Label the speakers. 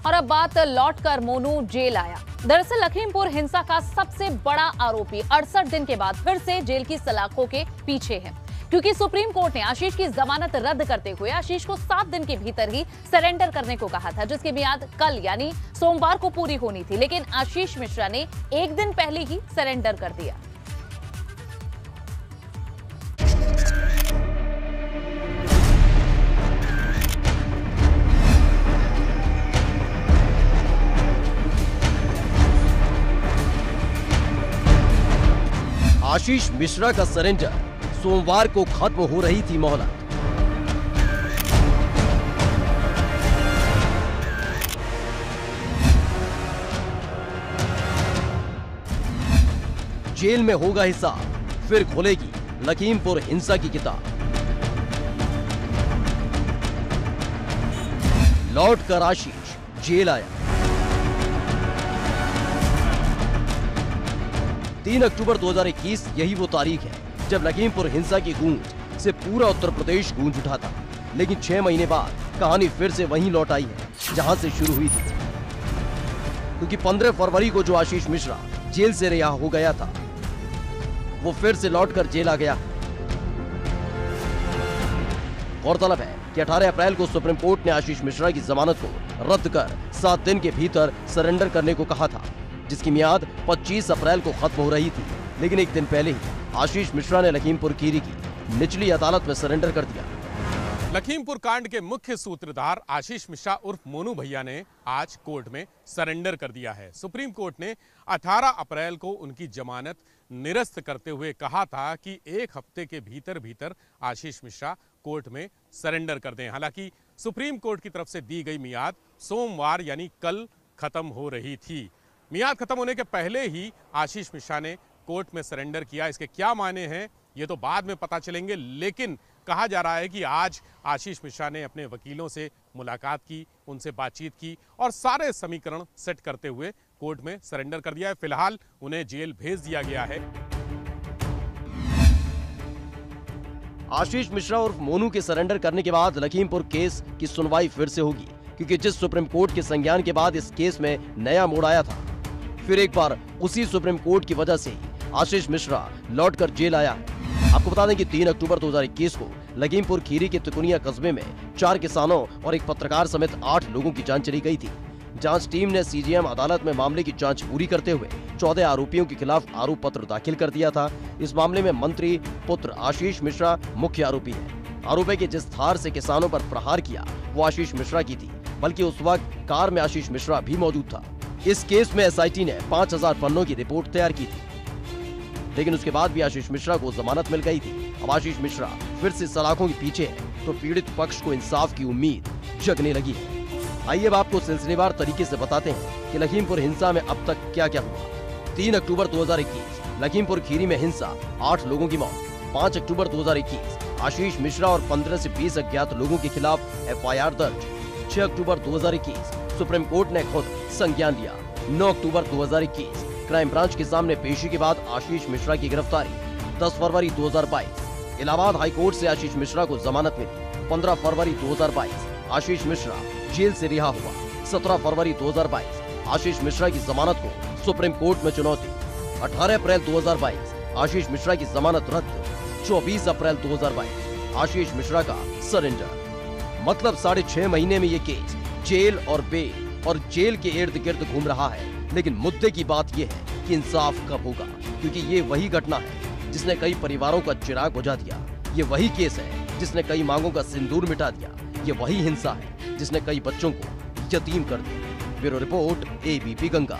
Speaker 1: और अब बात लौटकर मोनू जेल आया। दरअसल लखीमपुर हिंसा का सबसे बड़ा आरोपी 68 दिन के बाद फिर से जेल की सलाखों के पीछे है, क्योंकि सुप्रीम कोर्ट ने आशीष की जमानत रद्द करते हुए आशीष को 7 दिन के भीतर ही सरेंडर करने को कहा था, जिसकी मियाद कल यानी सोमवार को पूरी होनी थी। लेकिन आशीष मिश्रा ने एक दिन पहले ही सरेंडर कर दिया।
Speaker 2: आशीष मिश्रा का सरेंडर, सोमवार को खत्म हो रही थी मोहलत। जेल में होगा हिसाब, फिर खुलेगी लखीमपुर हिंसा की किताब। लौटकर आशीष जेल आया। 3 अक्टूबर 2021 यही वो तारीख है जब लखीमपुर हिंसा की गूंज से पूरा उत्तर प्रदेश गूंज उठा था। लेकिन 6 महीने बाद कहानी फिर से वहीं लौट आई है जहां से शुरू हुई थी, क्योंकि 15 फरवरी को जो आशीष मिश्रा जेल से रिहा हो गया था, वो फिर से लौटकर जेल आ गया। गौरतलब है कि 18 अप्रैल को सुप्रीम कोर्ट ने आशीष मिश्रा की जमानत को रद्द कर 7 दिन के भीतर सरेंडर करने को कहा था, जिसकी मियाद 25 अप्रैल को खत्म हो रही थी। लेकिन एक दिन पहले ही आशीष मिश्रा ने लखीमपुर खीरी की निचली अदालत में सरेंडर कर दिया।
Speaker 3: लखीमपुर कांड के मुख्य सूत्रधार आशीष मिश्रा उर्फ मोनू भैया ने आज कोर्ट में सरेंडर कर दिया है। सुप्रीम कोर्ट ने 18 अप्रैल को उनकी जमानत निरस्त करते हुए कहा था कि 1 हफ्ते के भीतर आशीष मिश्रा कोर्ट में सरेंडर कर दें। हालांकि सुप्रीम कोर्ट की तरफ से दी गई मियाद सोमवार यानी कल खत्म हो रही थी। मियाद खत्म होने के पहले ही आशीष मिश्रा ने कोर्ट में सरेंडर किया। इसके क्या मायने हैं ये तो बाद में पता चलेंगे, लेकिन कहा जा रहा है कि आज आशीष मिश्रा ने अपने वकीलों से मुलाकात की, उनसे बातचीत की और सारे समीकरण सेट करते हुए कोर्ट में सरेंडर कर दिया है। फिलहाल उन्हें जेल भेज दिया गया है।
Speaker 2: आशीष मिश्रा और मोनू के सरेंडर करने के बाद लखीमपुर केस की सुनवाई फिर से होगी, क्योंकि जिस सुप्रीम कोर्ट के संज्ञान के बाद इस केस में नया मोड़ आया था, फिर एक बार उसी सुप्रीम कोर्ट की वजह से आशीष मिश्रा लौटकर जेल आया। आपको बता दें कि 3 अक्टूबर 2021 को लखीमपुर खीरी के तिकुनिया कस्बे में 4 किसानों और एक पत्रकार समेत 8 लोगों की जान चली गई थी। जांच टीम ने सीजेएम अदालत में मामले की जांच पूरी करते हुए 14 आरोपियों के खिलाफ आरोप पत्र दाखिल कर दिया था। इस मामले में मंत्री पुत्र आशीष मिश्रा मुख्य आरोपी है। आरोप है कि जिस थार से किसानों पर प्रहार किया वो आशीष मिश्रा की थी, बल्कि उस वक्त कार में आशीष मिश्रा भी मौजूद था। इस केस में एसआईटी ने 5000 पन्नों की रिपोर्ट तैयार की थी, लेकिन उसके बाद भी आशीष मिश्रा को जमानत मिल गई थी। अब आशीष मिश्रा फिर से सलाखों के पीछे है, तो पीड़ित पक्ष को इंसाफ की उम्मीद जगने लगी है। आइए अब आपको सिलसिलेवार तरीके से बताते हैं कि लखीमपुर हिंसा में अब तक क्या क्या हुआ। 3 अक्टूबर 2021 लखीमपुर खीरी में हिंसा, 8 लोगों की मौत। 5 अक्टूबर 2021 आशीष मिश्रा और 15 से 20 अज्ञात लोगों के खिलाफ एफआईआर दर्ज। 6 अक्टूबर 2021 सुप्रीम कोर्ट ने खुद संज्ञान लिया। 9 अक्टूबर 2021 क्राइम ब्रांच के सामने पेशी के बाद आशीष मिश्रा की गिरफ्तारी। 10 फरवरी 2022 इलाहाबाद हाईकोर्ट से आशीष मिश्रा को जमानत मिली। 15 फरवरी 2022 आशीष मिश्रा जेल से रिहा हुआ। 17 फरवरी 2022 आशीष मिश्रा की जमानत को सुप्रीम कोर्ट में चुनौती। 18 अप्रैल 2022 आशीष मिश्रा की जमानत रद्द। 24 अप्रैल 2022 आशीष मिश्रा का सरेंडर। मतलब 6.5 महीने में ये केस जेल और बेल और जेल के इर्द गिर्द घूम रहा है। लेकिन मुद्दे की बात यह है कि इंसाफ कब होगा, क्योंकि ये वही घटना है जिसने कई परिवारों का चिराग बुझा दिया। ये वही केस है जिसने कई मांगों का सिंदूर मिटा दिया। ये वही हिंसा है जिसने कई बच्चों को यतीम कर दिया। Bureau report, ABP Ganga.